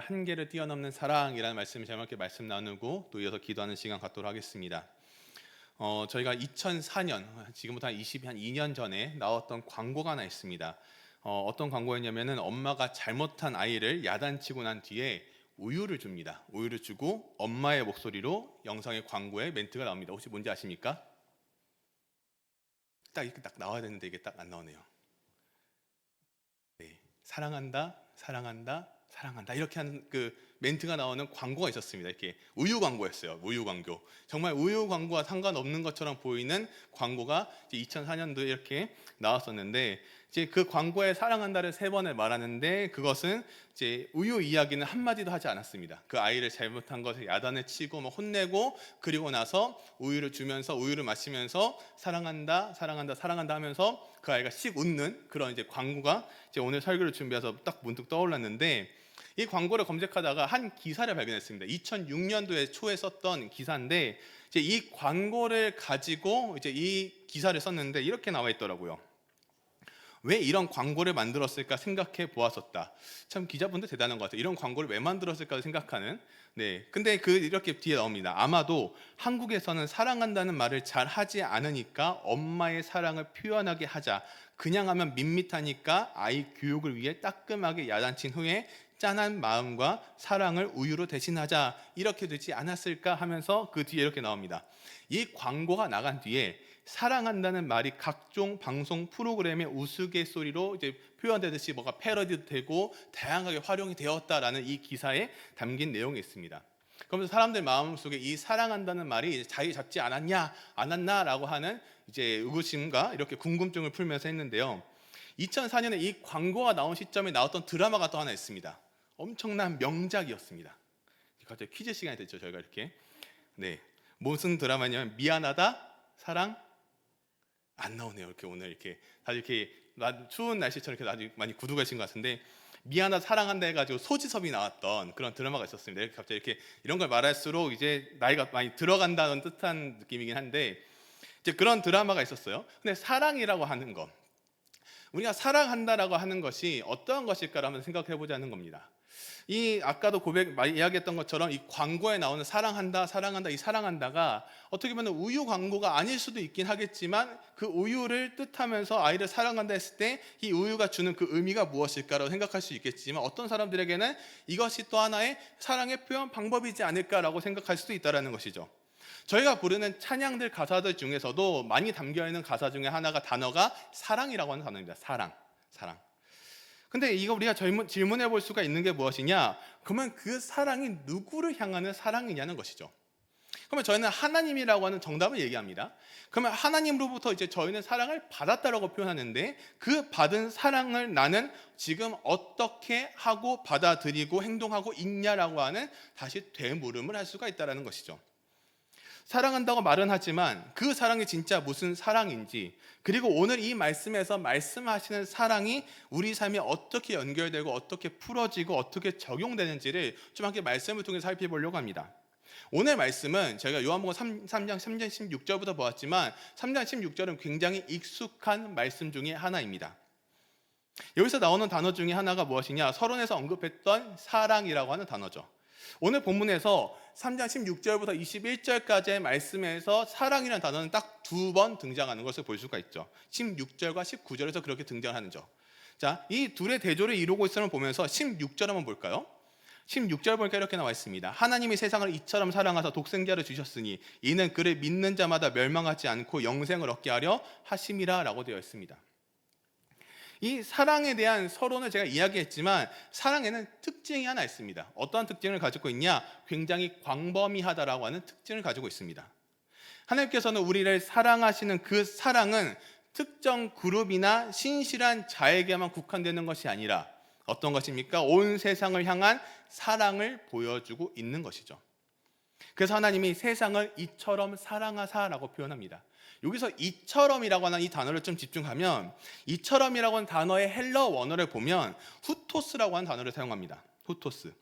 한계를 뛰어넘는 사랑이라는 말씀을 제가 말씀 나누고 또 이어서 기도하는 시간 갖도록 하겠습니다. 저희가 2004년, 지금부터 한 22년 전에 나왔던 광고가 하나 있습니다. 어떤 광고였냐면은 엄마가 잘못한 아이를 야단치고 난 뒤에 우유를 줍니다. 우유를 주고 엄마의 목소리로 영상의 광고에 멘트가 나옵니다. 혹시 뭔지 아십니까? 딱 이렇게 딱 나와야 되는데 이게 딱 안 나오네요. 네, 사랑한다, 사랑한다, 사랑한다 이렇게 하는 그 멘트가 나오는 광고가 있었습니다. 이렇게 우유 광고였어요. 우유 광고. 정말 우유 광고와 상관없는 것처럼 보이는 광고가 2004년도에 이렇게 나왔었는데, 이제 그 광고에 사랑한다를 3번을 말하는데 그것은 이제 우유 이야기는 한마디도 하지 않았습니다. 그 아이를 잘못한 것을 야단을 치고 혼내고, 그리고 나서 우유를 주면서 우유를 마시면서 사랑한다, 사랑한다, 사랑한다 하면서 그 아이가 씩 웃는 그런 이제 광고가 이제 오늘 설교를 준비해서 딱 문득 떠올랐는데, 이 광고를 검색하다가 한 기사를 발견했습니다. 2006년도에 초에 썼던 기사인데, 이제 이 광고를 가지고 이제 이 기사를 썼는데 이렇게 나와 있더라고요. 왜 이런 광고를 만들었을까 생각해 보았었다. 참 기자분들 대단한 것 같아요. 이런 광고를 왜 만들었을까 생각하는. 네, 근데 이렇게 뒤에 나옵니다. 아마도 한국에서는 사랑한다는 말을 잘 하지 않으니까 엄마의 사랑을 표현하게 하자. 그냥 하면 밋밋하니까 아이 교육을 위해 따끔하게 야단친 후에 짠한 마음과 사랑을 우유로 대신하자, 이렇게 되지 않았을까 하면서 그 뒤에 이렇게 나옵니다. 이 광고가 나간 뒤에 사랑한다는 말이 각종 방송 프로그램의 우스갯소리로 이제 표현되듯이 뭐가 패러디도 되고 다양하게 활용이 되었다라는 이 기사에 담긴 내용이 있습니다. 그러면서 사람들 마음속에 이 사랑한다는 말이 자기 잡지 않았냐, 않았나라고 하는 이제 의구심과 이렇게 궁금증을 풀면서 했는데요. 2004년에 이 광고가 나온 시점에 나왔던 드라마가 또 하나 있습니다. 엄청난 명작이었습니다. 갑자기 퀴즈 시간이 됐죠, 저희가 이렇게. 네, 무슨 드라마냐면 미안하다, 사랑 안 나오네요. 이렇게 오늘 이렇게 다들 이렇게 추운 날씨처럼 이렇게 아주 많이 구두 가신 것 같은데, 미안하다, 사랑한다 해가지고 소지섭이 나왔던 그런 드라마가 있었습니다. 이렇게 갑자기 이렇게 이런 걸 말할수록 이제 나이가 많이 들어간다는 뜻한 느낌이긴 한데, 이제 그런 드라마가 있었어요. 근데 사랑이라고 하는 것, 우리가 사랑한다라고 하는 것이 어떠한 것일까를 한번 생각해 보자는 겁니다. 이 아까도 이야기했던 것처럼 이 광고에 나오는 사랑한다, 사랑한다, 이 사랑한다가 어떻게 보면 우유 광고가 아닐 수도 있긴 하겠지만, 그 우유를 뜻하면서 아이를 사랑한다 했을 때 이 우유가 주는 그 의미가 무엇일까라고 생각할 수 있겠지만, 어떤 사람들에게는 이것이 또 하나의 사랑의 표현 방법이지 않을까라고 생각할 수도 있다는 것이죠. 저희가 부르는 찬양들 가사들 중에서도 많이 담겨있는 가사 중에 하나가 단어가 사랑이라고 하는 단어입니다. 사랑. 근데 이거 우리가 질문해 볼 수가 있는 게 무엇이냐? 그러면 그 사랑이 누구를 향하는 사랑이냐는 것이죠. 그러면 저희는 하나님이라고 하는 정답을 얘기합니다. 그러면 하나님으로부터 이제 저희는 사랑을 받았다라고 표현하는데, 그 받은 사랑을 나는 지금 어떻게 하고 받아들이고 행동하고 있냐라고 하는 다시 되물음을 할 수가 있다는 것이죠. 사랑한다고 말은 하지만 그 사랑이 진짜 무슨 사랑인지, 그리고 오늘 이 말씀에서 말씀하시는 사랑이 우리 삶에 어떻게 연결되고 어떻게 풀어지고 어떻게 적용되는지를 좀 함께 말씀을 통해 살펴보려고 합니다. 오늘 말씀은 저희가 요한복음 3장 16절부터 보았지만 3장 16절은 굉장히 익숙한 말씀 중에 하나입니다. 여기서 나오는 단어 중에 하나가 무엇이냐? 서론에서 언급했던 사랑이라고 하는 단어죠. 오늘 본문에서 3장 16절부터 21절까지의 말씀에서 사랑이라는 단어는 딱 2번 등장하는 것을 볼 수가 있죠. 16절과 19절에서 그렇게 등장하는 점. 자, 이 둘의 대조를 이루고 있음을 보면서 16절 한번 볼까요? 16절 보니까 이렇게 나와 있습니다. 하나님이 세상을 이처럼 사랑하사 독생자를 주셨으니 이는 그를 믿는 자마다 멸망하지 않고 영생을 얻게 하려 하심이라 라고 되어 있습니다. 이 사랑에 대한 서론을 제가 이야기했지만, 사랑에는 특징이 하나 있습니다. 어떠한 특징을 가지고 있냐? 굉장히 광범위하다라고 하는 특징을 가지고 있습니다. 하나님께서는 우리를 사랑하시는 그 사랑은 특정 그룹이나 신실한 자에게만 국한되는 것이 아니라 어떤 것입니까? 온 세상을 향한 사랑을 보여주고 있는 것이죠. 그래서 하나님이 세상을 이처럼 사랑하사라고 표현합니다. 여기서 이처럼이라고 하는 이 단어를 좀 집중하면, 이처럼이라고 하는 단어의 헬러 원어를 보면 후토스라고 하는 단어를 사용합니다. 후토스.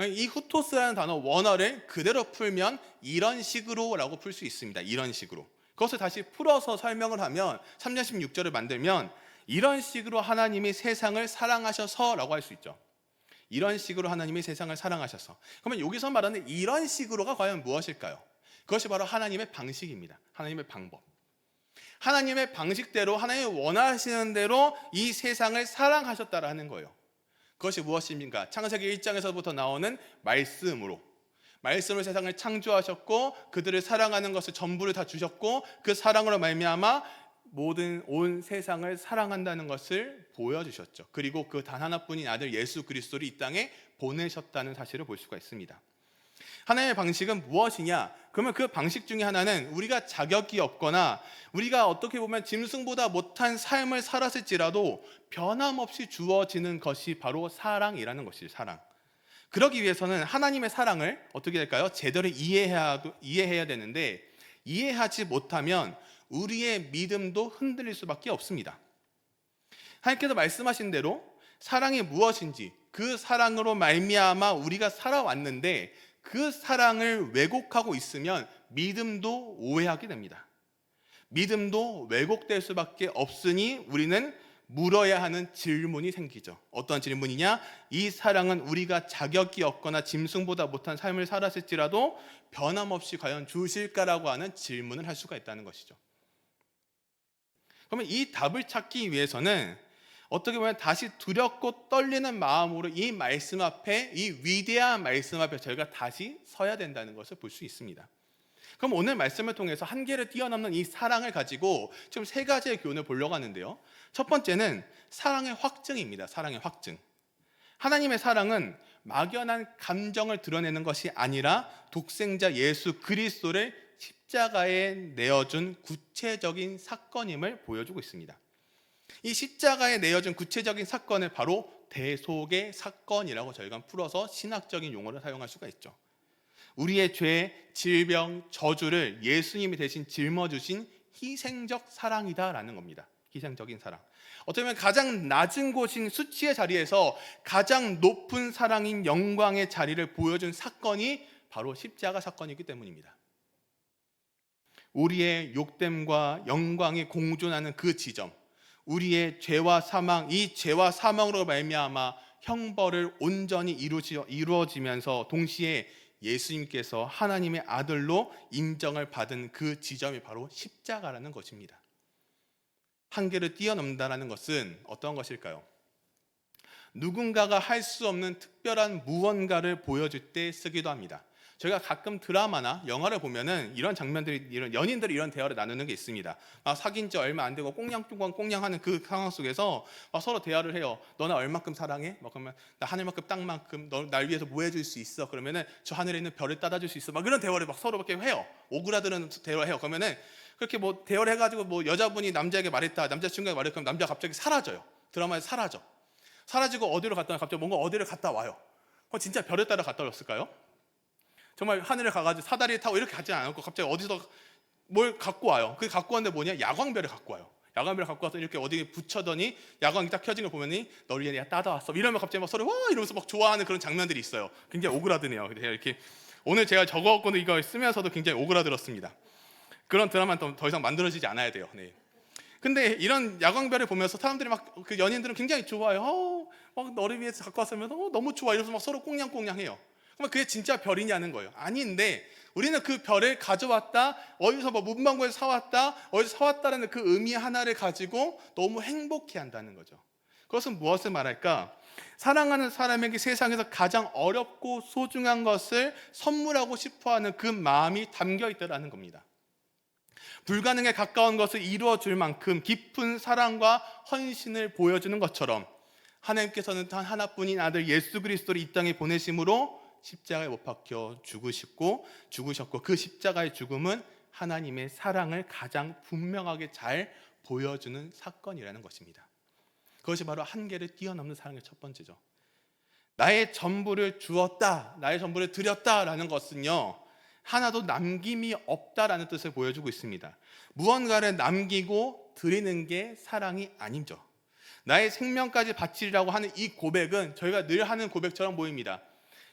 이 후토스라는 단어 원어를 그대로 풀면 이런 식으로라고 풀 수 있습니다. 이런 식으로. 그것을 다시 풀어서 설명을 하면 3장 16절을 만들면 이런 식으로 하나님이 세상을 사랑하셔서라고 할 수 있죠. 이런 식으로 하나님이 세상을 사랑하셔서. 그러면 여기서 말하는 이런 식으로가 과연 무엇일까요? 그것이 바로 하나님의 방식입니다. 하나님의 방법. 하나님의 방식대로, 하나님이 원하시는 대로 이 세상을 사랑하셨다라는 거예요. 그것이 무엇입니까? 창세기 1장에서부터 나오는 말씀으로 세상을 창조하셨고, 그들을 사랑하는 것을 전부를 다 주셨고, 그 사랑으로 말미암아 모든 온 세상을 사랑한다는 것을 보여주셨죠. 그리고 그 단 하나뿐인 아들 예수 그리스도를 이 땅에 보내셨다는 사실을 볼 수가 있습니다. 하나님의 방식은 무엇이냐? 그러면 그 방식 중에 하나는 우리가 자격이 없거나 우리가 어떻게 보면 짐승보다 못한 삶을 살았을지라도 변함없이 주어지는 것이 바로 사랑이라는 것이죠. 사랑. 그러기 위해서는 하나님의 사랑을 어떻게 될까요? 제대로 이해해야 되는데, 이해하지 못하면 우리의 믿음도 흔들릴 수밖에 없습니다. 하나님께서 말씀하신 대로 사랑이 무엇인지, 그 사랑으로 말미암아 우리가 살아왔는데 그 사랑을 왜곡하고 있으면 믿음도 오해하게 됩니다. 믿음도 왜곡될 수밖에 없으니 우리는 물어야 하는 질문이 생기죠. 어떤 질문이냐? 이 사랑은 우리가 자격이 없거나 짐승보다 못한 삶을 살았을지라도 변함없이 과연 주실까라고 하는 질문을 할 수가 있다는 것이죠. 그러면 이 답을 찾기 위해서는 어떻게 보면 다시 두렵고 떨리는 마음으로 이 말씀 앞에, 이 위대한 말씀 앞에 저희가 다시 서야 된다는 것을 볼 수 있습니다. 그럼 오늘 말씀을 통해서 한계를 뛰어넘는 이 사랑을 가지고 지금 세 가지의 교훈을 보려고 하는데요. 첫 번째는 사랑의 확증입니다. 사랑의 확증. 하나님의 사랑은 막연한 감정을 드러내는 것이 아니라 독생자 예수 그리스도를 십자가에 내어준 구체적인 사건임을 보여주고 있습니다. 이 십자가에 내어준 구체적인 사건을 바로 대속의 사건이라고 저희가 풀어서 신학적인 용어를 사용할 수가 있죠. 우리의 죄, 질병, 저주를 예수님이 대신 짊어주신 희생적 사랑이다라는 겁니다. 희생적인 사랑. 어떻게 보면 가장 낮은 곳인 수치의 자리에서 가장 높은 사랑인 영광의 자리를 보여준 사건이 바로 십자가 사건이기 때문입니다. 우리의 욕됨과 영광이 공존하는 그 지점, 우리의 죄와 사망, 이 죄와 사망으로 말미암아 형벌을 온전히 이루어지면서 동시에 예수님께서 하나님의 아들로 인정을 받은 그 지점이 바로 십자가라는 것입니다. 한계를 뛰어넘는다는 것은 어떤 것일까요? 누군가가 할 수 없는 특별한 무언가를 보여줄 때 쓰기도 합니다. 저희가 가끔 드라마나 영화를 보면은 이런 장면들이, 이런 연인들이 이런 대화를 나누는 게 있습니다. 사귄 지 얼마 안 되고 꽁냥하는 그 상황 속에서 서로 대화를 해요. 너나 얼마큼 사랑해? 그러면 나 하늘만큼 땅만큼, 너 날 위해서 뭐 해줄 수 있어? 그러면은 저 하늘에 있는 별을 따다 줄 수 있어? 그런 대화를 서로 이렇게 해요. 오그라드는 대화를 해요. 그러면은 그렇게 대화를 해가지고 여자분이 남자에게 말했다, 남자친구에게 말했다, 그럼 남자가 갑자기 사라져요. 드라마에서 사라지고 어디로 갔다 갑자기 뭔가 어디를 갔다 와요. 그럼 진짜 별을 따라 갔다 왔을까요? 정말 하늘에 가가지고 사다리를 타고 이렇게 가지 않았고 갑자기 어디서 뭘 갖고 와요. 그 갖고 왔는데 뭐냐? 야광별을 갖고 와요. 야광별을 갖고 와서 이렇게 어디 붙여더니 야광이 딱 켜진 걸 보면이 너를 위해 내가 따다 왔어. 이러면 갑자기 서로 와 이러면서 좋아하는 그런 장면들이 있어요. 굉장히 오그라드네요. 이렇게 오늘 제가 적어갖고는 이걸 쓰면서도 굉장히 오그라들었습니다. 그런 드라마는 더 이상 만들어지지 않아야 돼요. 네. 근데 이런 야광별을 보면서 사람들이 그 연인들은 굉장히 좋아요. 너를 위해서 갖고 왔으면 너무 좋아. 이러면서 서로 꽁냥꽁냥해요. 그러면 그게 진짜 별이냐는 거예요. 아닌데 우리는 그 별을 가져왔다, 어디서 문방구에서 사왔다, 어디서 사왔다라는 그 의미 하나를 가지고 너무 행복해한다는 거죠. 그것은 무엇을 말할까? 사랑하는 사람에게 세상에서 가장 어렵고 소중한 것을 선물하고 싶어하는 그 마음이 담겨 있다는 겁니다. 불가능에 가까운 것을 이루어줄 만큼 깊은 사랑과 헌신을 보여주는 것처럼 하나님께서는 단 하나뿐인 아들 예수 그리스도를 이 땅에 보내심으로 십자가에 못 박혀 죽으셨고 그 십자가의 죽음은 하나님의 사랑을 가장 분명하게 잘 보여주는 사건이라는 것입니다. 그것이 바로 한계를 뛰어넘는 사랑의 첫 번째죠. 나의 전부를 주었다, 나의 전부를 드렸다라는 것은요, 하나도 남김이 없다라는 뜻을 보여주고 있습니다. 무언가를 남기고 드리는 게 사랑이 아니죠. 나의 생명까지 바치리라고 하는 이 고백은 저희가 늘 하는 고백처럼 보입니다.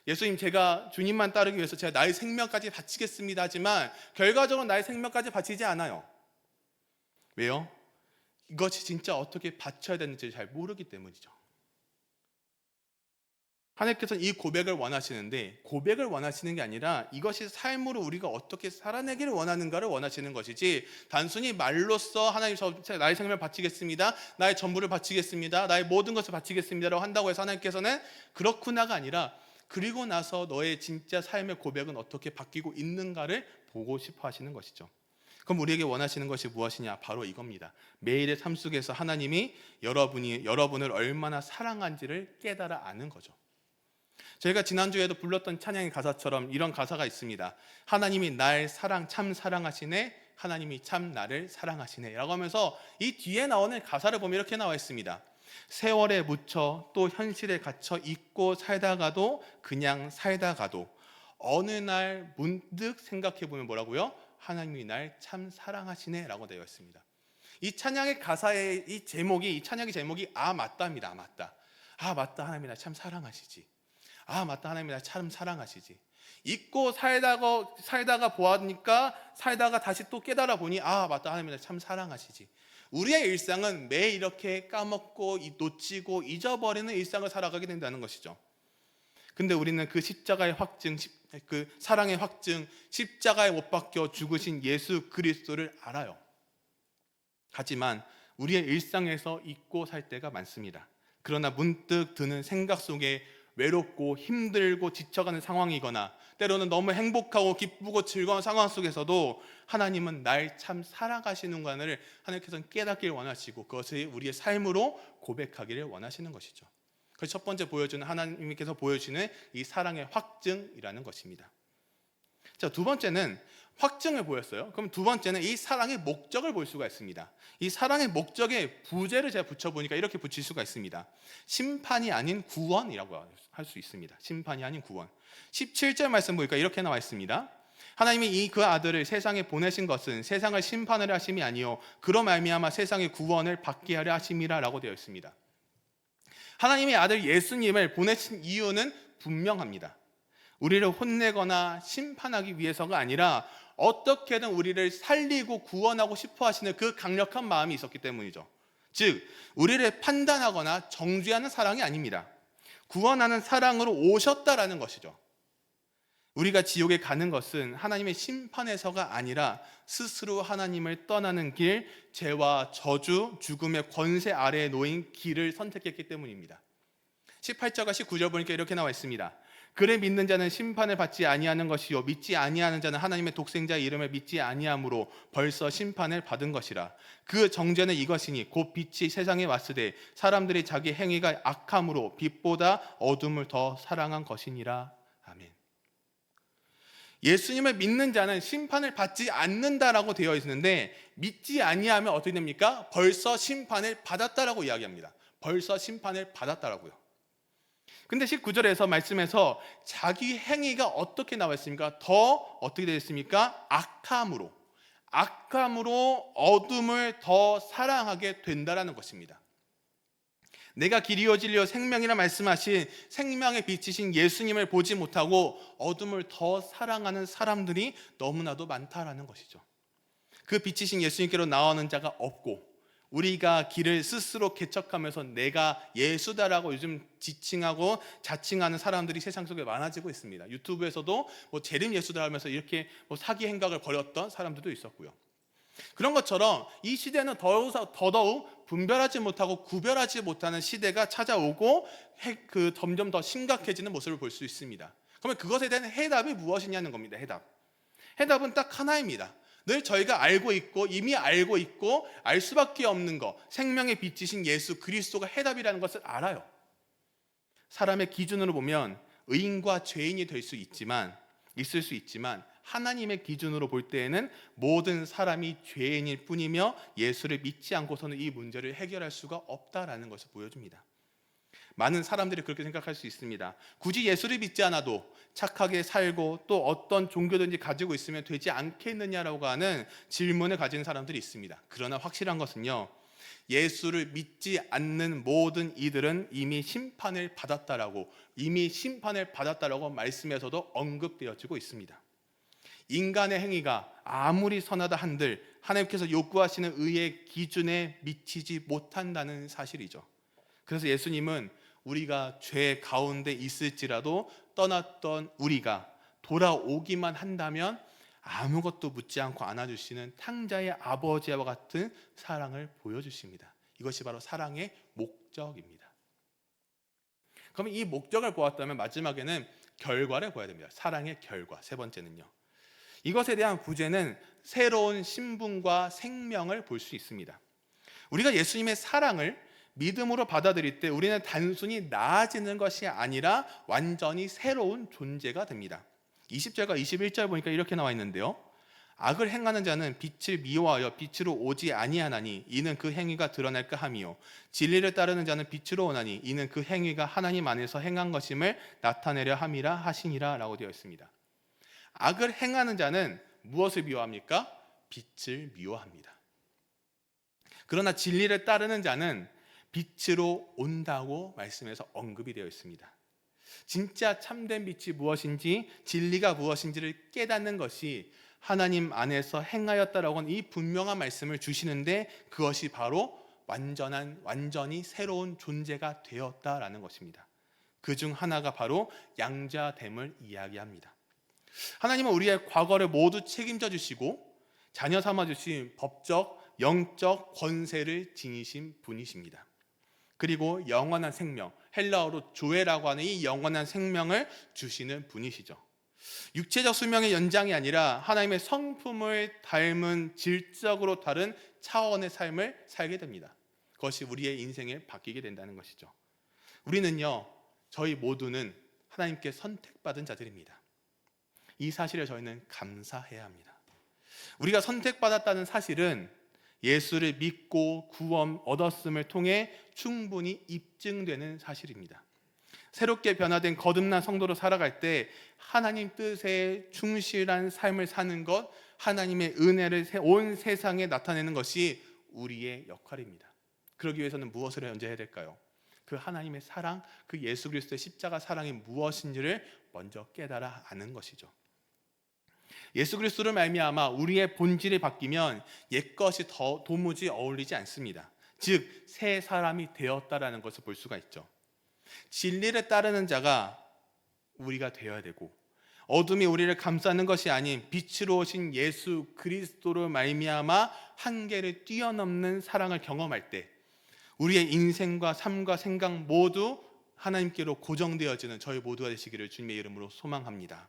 예수님, 제가 주님만 따르기 위해서 제가 나의 생명까지 바치겠습니다 하지만 결과적으로 나의 생명까지 바치지 않아요. 왜요? 이것이 진짜 어떻게 바쳐야 되는지 잘 모르기 때문이죠. 하나님께서는 이 고백을 원하시는데, 고백을 원하시는 게 아니라 이것이 삶으로 우리가 어떻게 살아내기를 원하는가를 원하시는 것이지, 단순히 말로써 하나님 나의 생명을 바치겠습니다, 나의 전부를 바치겠습니다, 나의 모든 것을 바치겠습니다라고 한다고 해서 하나님께서는 그렇구나가 아니라, 그리고 나서 너의 진짜 삶의 고백은 어떻게 바뀌고 있는가를 보고 싶어 하시는 것이죠. 그럼 우리에게 원하시는 것이 무엇이냐? 바로 이겁니다. 매일의 삶 속에서 하나님이 여러분을 얼마나 사랑한지를 깨달아 아는 거죠. 저희가 지난주에도 불렀던 찬양의 가사처럼 이런 가사가 있습니다. 하나님이 날 참 사랑하시네, 하나님이 참 나를 사랑하시네 라고 하면서 이 뒤에 나오는 가사를 보면 이렇게 나와 있습니다. 세월에 묻혀 또 현실에 갇혀 잊고 살다가도, 그냥 살다가도 어느 날 문득 생각해 보면 뭐라고요? 하나님이 날 참 사랑하시네 라고 되어 있습니다. 이 찬양의 가사의 이 찬양의 제목이 맞다입니다. 맞다, 하나님이 날 참 사랑하시지. 맞다, 하나님이 날 참 사랑하시지. 잊고 살다가 보니까, 살다가 다시 또 깨달아 보니 맞다, 하나님이 날 참 사랑하시지. 우리의 일상은 매일 이렇게 까먹고 놓치고 잊어버리는 일상을 살아가게 된다는 것이죠. 근데 우리는 그 십자가의 확증, 그 사랑의 확증, 십자가에 못 박혀 죽으신 예수 그리스도를 알아요. 하지만 우리의 일상에서 잊고 살 때가 많습니다. 그러나 문득 드는 생각 속에 외롭고 힘들고 지쳐가는 상황이거나, 때로는 너무 행복하고 기쁘고 즐거운 상황 속에서도 하나님은 날 참 사랑하시는 것을 하나님께서는 깨닫기를 원하시고, 그것을 우리의 삶으로 고백하기를 원하시는 것이죠. 그래서 첫 번째 하나님께서 보여주는 이 사랑의 확증이라는 것입니다. 자, 두 번째는 확증을 보였어요. 그럼 두 번째는 이 사랑의 목적을 볼 수가 있습니다. 이 사랑의 목적에 부제를 제가 붙여보니까 이렇게 붙일 수가 있습니다. 심판이 아닌 구원이라고 할 수 있습니다. 심판이 아닌 구원. 17절 말씀 보니까 이렇게 나와 있습니다. 하나님이 그 아들을 세상에 보내신 것은 세상을 심판하려 하심이 아니요 그로 말미암아 세상의 구원을 받게 하려 하심이라 라고 되어 있습니다. 하나님의 아들 예수님을 보내신 이유는 분명합니다. 우리를 혼내거나 심판하기 위해서가 아니라 어떻게든 우리를 살리고 구원하고 싶어 하시는 그 강력한 마음이 있었기 때문이죠. 즉, 우리를 판단하거나 정죄하는 사랑이 아닙니다. 구원하는 사랑으로 오셨다라는 것이죠. 우리가 지옥에 가는 것은 하나님의 심판에서가 아니라 스스로 하나님을 떠나는 길, 죄와 저주, 죽음의 권세 아래에 놓인 길을 선택했기 때문입니다. 18절과 19절 보니까 이렇게 나와 있습니다. 그를 믿는 자는 심판을 받지 아니하는 것이요 믿지 아니하는 자는 하나님의 독생자의 이름을 믿지 아니함으로 벌써 심판을 받은 것이라. 그 정죄는 이것이니 곧 빛이 세상에 왔으되 사람들이 자기 행위가 악함으로 빛보다 어둠을 더 사랑한 것이니라. 아멘. 예수님을 믿는 자는 심판을 받지 않는다라고 되어 있는데, 믿지 아니하면 어떻게 됩니까? 벌써 심판을 받았다라고 이야기합니다. 벌써 심판을 받았다라고요. 근데 19절에서 말씀에서 자기 행위가 어떻게 나와 있습니까? 더 어떻게 되어 있습니까? 악함으로 어둠을 더 사랑하게 된다라는 것입니다. 내가 길이요 진리요 생명이라 말씀하신 생명의 빛이신 예수님을 보지 못하고 어둠을 더 사랑하는 사람들이 너무나도 많다라는 것이죠. 그 빛이신 예수님께로 나오는 자가 없고, 우리가 길을 스스로 개척하면서 내가 예수다라고 요즘 지칭하고 자칭하는 사람들이 세상 속에 많아지고 있습니다. 유튜브에서도 재림 예수다 하면서 이렇게 사기 행각을 벌였던 사람들도 있었고요. 그런 것처럼 이 시대는 더더욱 분별하지 못하고 구별하지 못하는 시대가 찾아오고 점점 더 심각해지는 모습을 볼 수 있습니다. 그러면 그것에 대한 해답이 무엇이냐는 겁니다. 해답은 딱 하나입니다. 늘 저희가 알고 있고 이미 알고 있고 알 수밖에 없는 것, 생명의 빛이신 예수 그리스도가 해답이라는 것을 알아요. 사람의 기준으로 보면 의인과 죄인이 있을 수 있지만 하나님의 기준으로 볼 때에는 모든 사람이 죄인일 뿐이며 예수를 믿지 않고서는 이 문제를 해결할 수가 없다라는 것을 보여줍니다. 많은 사람들이 그렇게 생각할 수 있습니다. 굳이 예수를 믿지 않아도 착하게 살고 또 어떤 종교든지 가지고 있으면 되지 않겠느냐라고 하는 질문을 가진 사람들이 있습니다. 그러나 확실한 것은요, 예수를 믿지 않는 모든 이들은 이미 심판을 받았다라고 말씀에서도 언급되어지고 있습니다. 인간의 행위가 아무리 선하다 한들 하나님께서 요구하시는 의의 기준에 미치지 못한다는 사실이죠. 그래서 예수님은 우리가 죄 가운데 있을지라도 떠났던 우리가 돌아오기만 한다면 아무것도 묻지 않고 안아주시는 탕자의 아버지와 같은 사랑을 보여주십니다. 이것이 바로 사랑의 목적입니다. 그러면 이 목적을 보았다면 마지막에는 결과를 보아야 됩니다. 사랑의 결과. 세 번째는요, 이것에 대한 부제는 새로운 신분과 생명을 볼 수 있습니다. 우리가 예수님의 사랑을 믿음으로 받아들일 때 우리는 단순히 나아지는 것이 아니라 완전히 새로운 존재가 됩니다. 20절과 21절 보니까 이렇게 나와 있는데요, 악을 행하는 자는 빛을 미워하여 빛으로 오지 아니하나니 이는 그 행위가 드러날까 함이요, 진리를 따르는 자는 빛으로 오나니 이는 그 행위가 하나님 안에서 행한 것임을 나타내려 함이라 하시니라 라고 되어 있습니다. 악을 행하는 자는 무엇을 미워합니까? 빛을 미워합니다. 그러나 진리를 따르는 자는 빛으로 온다고 말씀에서 언급이 되어 있습니다. 진짜 참된 빛이 무엇인지, 진리가 무엇인지를 깨닫는 것이 하나님 안에서 행하였다라고 하는 이 분명한 말씀을 주시는데, 그것이 바로 완전히 새로운 존재가 되었다라는 것입니다. 그중 하나가 바로 양자됨을 이야기합니다. 하나님은 우리의 과거를 모두 책임져 주시고 자녀 삼아 주신 법적, 영적 권세를 지니신 분이십니다. 그리고 영원한 생명, 헬라어로 조에라고 하는 이 영원한 생명을 주시는 분이시죠. 육체적 수명의 연장이 아니라 하나님의 성품을 닮은 질적으로 다른 차원의 삶을 살게 됩니다. 그것이 우리의 인생에 바뀌게 된다는 것이죠. 우리는요, 저희 모두는 하나님께 선택받은 자들입니다. 이 사실에 저희는 감사해야 합니다. 우리가 선택받았다는 사실은 예수를 믿고 구원 얻었음을 통해 충분히 입증되는 사실입니다. 새롭게 변화된 거듭난 성도로 살아갈 때 하나님 뜻에 충실한 삶을 사는 것, 하나님의 은혜를 온 세상에 나타내는 것이 우리의 역할입니다. 그러기 위해서는 무엇을 먼저 해야 될까요? 그 하나님의 사랑, 그 예수 그리스도의 십자가 사랑이 무엇인지를 먼저 깨달아 아는 것이죠. 예수 그리스도를 말미암아 우리의 본질이 바뀌면 옛것이 도무지 어울리지 않습니다. 즉 새 사람이 되었다라는 것을 볼 수가 있죠. 진리를 따르는 자가 우리가 되어야 되고, 어둠이 우리를 감싸는 것이 아닌 빛으로 오신 예수 그리스도로 말미암아 한계를 뛰어넘는 사랑을 경험할 때 우리의 인생과 삶과 생각 모두 하나님께로 고정되어지는 저희 모두가 되시기를 주님의 이름으로 소망합니다.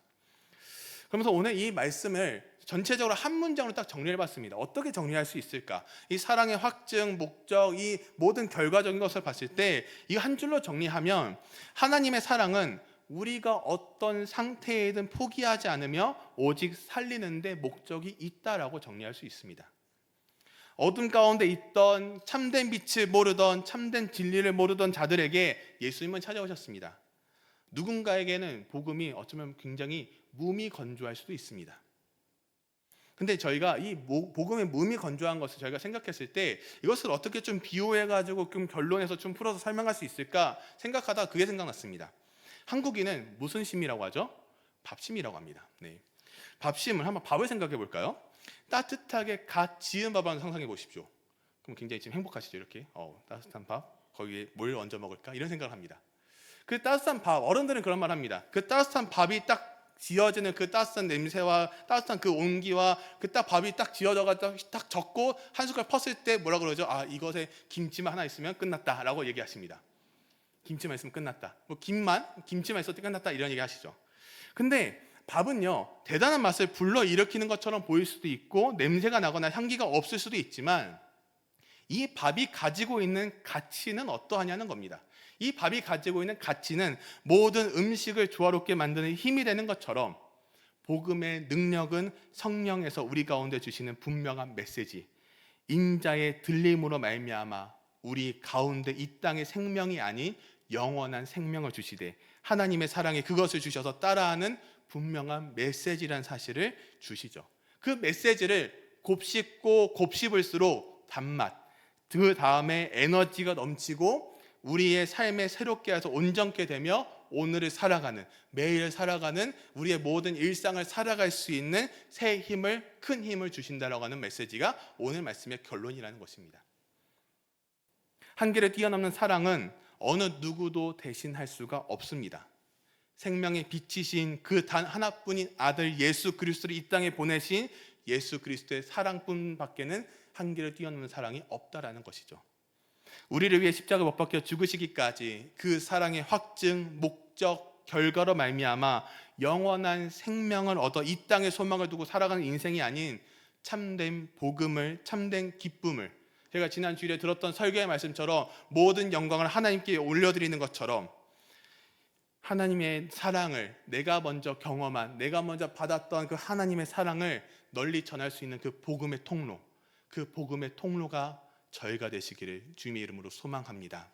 그러면서 오늘 이 말씀을 전체적으로 한 문장으로 딱 정리해봤습니다. 어떻게 정리할 수 있을까? 이 사랑의 확증, 목적, 이 모든 결과적인 것을 봤을 때 이 한 줄로 정리하면, 하나님의 사랑은 우리가 어떤 상태이든 포기하지 않으며 오직 살리는 데 목적이 있다라고 정리할 수 있습니다. 어둠 가운데 있던, 참된 빛을 모르던, 참된 진리를 모르던 자들에게 예수님은 찾아오셨습니다. 누군가에게는 복음이 어쩌면 굉장히 무미건조할 수도 있습니다. 근데 저희가 이 복음의 무미건조한 것을 저희가 생각했을 때 이것을 어떻게 좀 비유해가지고 좀 결론에서 좀 풀어서 설명할 수 있을까 생각하다 그게 생각났습니다. 한국인은 무슨 심이라고 하죠? 밥심이라고 합니다. 네. 밥심을 한번 밥을 생각해 볼까요? 따뜻하게 갓 지은 밥 한번 상상해 보십시오. 그럼 굉장히 지금 행복하시죠? 이렇게 따뜻한 밥, 거기에 뭘 얹어 먹을까? 이런 생각을 합니다. 그 따뜻한 밥, 어른들은 그런 말 합니다. 그 따뜻한 밥이 딱 지어지는 그 따뜻한 냄새와 따뜻한 그 온기와 그 딱 밥이 딱 지어져가지고 딱 젓고 한 숟갈 펐을 때 뭐라 그러죠? 아, 이것에 김치만 하나 있으면 끝났다라고 얘기하십니다. 김치만 있으면 끝났다. 뭐 김치만 있어도 끝났다 이런 얘기 하시죠. 근데 밥은요, 대단한 맛을 불러일으키는 것처럼 보일 수도 있고 냄새가 나거나 향기가 없을 수도 있지만 이 밥이 가지고 있는 가치는 어떠하냐는 겁니다. 이 밥이 가지고 있는 가치는 모든 음식을 조화롭게 만드는 힘이 되는 것처럼 복음의 능력은 성령에서 우리 가운데 주시는 분명한 메시지, 인자의 들림으로 말미암아 우리 가운데 이 땅의 생명이 아닌 영원한 생명을 주시되 하나님의 사랑에 그것을 주셔서 따라하는 분명한 메시지라는 사실을 주시죠. 그 메시지를 곱씹고 곱씹을수록 단맛, 그 다음에 에너지가 넘치고 우리의 삶에 새롭게 해서 온전케 되며 오늘을 살아가는, 매일 살아가는 우리의 모든 일상을 살아갈 수 있는 새 힘을, 큰 힘을 주신다라고 하는 메시지가 오늘 말씀의 결론이라는 것입니다. 한계를 뛰어넘는 사랑은 어느 누구도 대신할 수가 없습니다. 생명의 빛이신 그 단 하나뿐인 아들 예수 그리스도를 이 땅에 보내신 예수 그리스도의 사랑뿐밖에는 한계를 뛰어넘는 사랑이 없다라는 것이죠. 우리를 위해 십자가 못 박혀 죽으시기까지 그 사랑의 확증, 목적, 결과로 말미암아 영원한 생명을 얻어 이 땅에 소망을 두고 살아가는 인생이 아닌 참된 복음을, 참된 기쁨을, 제가 지난 주일에 들었던 설교의 말씀처럼 모든 영광을 하나님께 올려드리는 것처럼 하나님의 사랑을 내가 먼저 경험한, 내가 먼저 받았던 그 하나님의 사랑을 널리 전할 수 있는 그 복음의 통로, 그 복음의 통로가 저희가 되시기를 주님의 이름으로 소망합니다.